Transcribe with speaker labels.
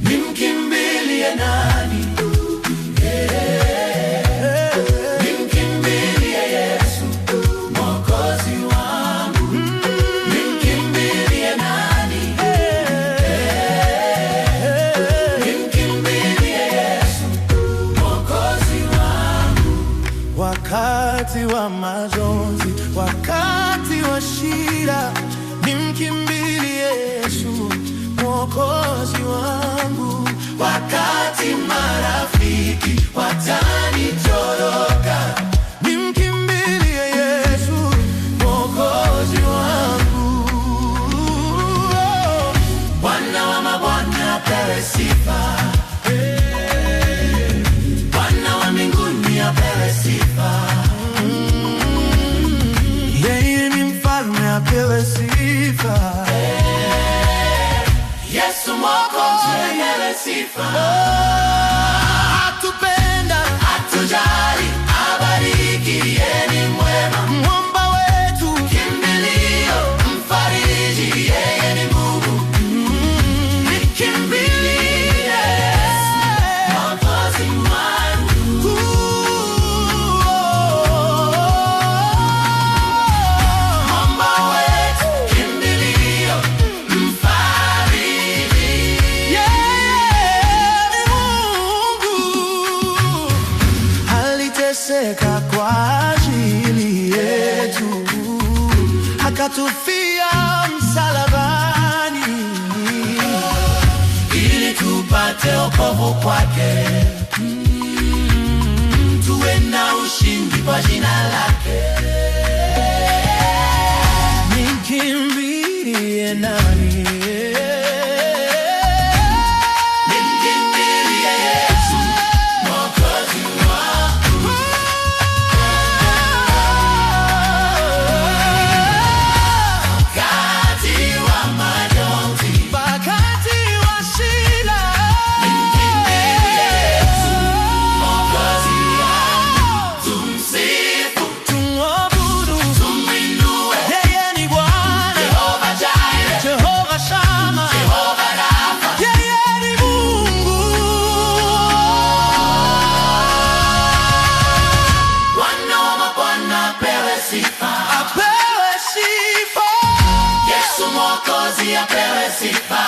Speaker 1: Nimkimbilie nani? Nimkimbilie Yesu Mwokozi wangu. Nimkimbilie nani? Nimkimbilie Yesu Mwokozi wangu. Wakati wa majonzi, wakati wa shida, nimkimbilie Yesu Mwokozi wangu. Wakati marafiki watanitoroka, nimkimbilie Yesu Mwokozi wangu. Bwana wa mabwana apewe sifa, Bwana wa mbinguni apewe sifa. Yeye ni mfalme apewe sifa. Yesu Mwokozi apewe sifa. Atupenda, atujali, abariki, yeye ni mwema. Mwamba wetu, kimbilio, mfariji, yeye ni Mungu. Nikimbilie Mwokozi wangu. Mwamba wetu, kimbilio, mfariji, yeye ni Mungu. Aliteseka kwa ajili yetu, akatufia msalabani, ili tupate wokovu kwake, tuwe na ushindi kwa jina lake. Nimkimbilie nani? Nimkimbilie Yesu Mwokozi wangu. Wakati wa majonzi, wakati wa shida, nimkimbilie Yesu Mwokozi wangu. Tumsifu, tumwabudu, tumwinue, yeye ni Bwana. Jehova Jireh, Jehova Shama, Jehova Rafa, yeye ni Mungu. Bwana wa mabwana apewe sifa, apewe sifa. Yesu Mwokozi apewe sifa.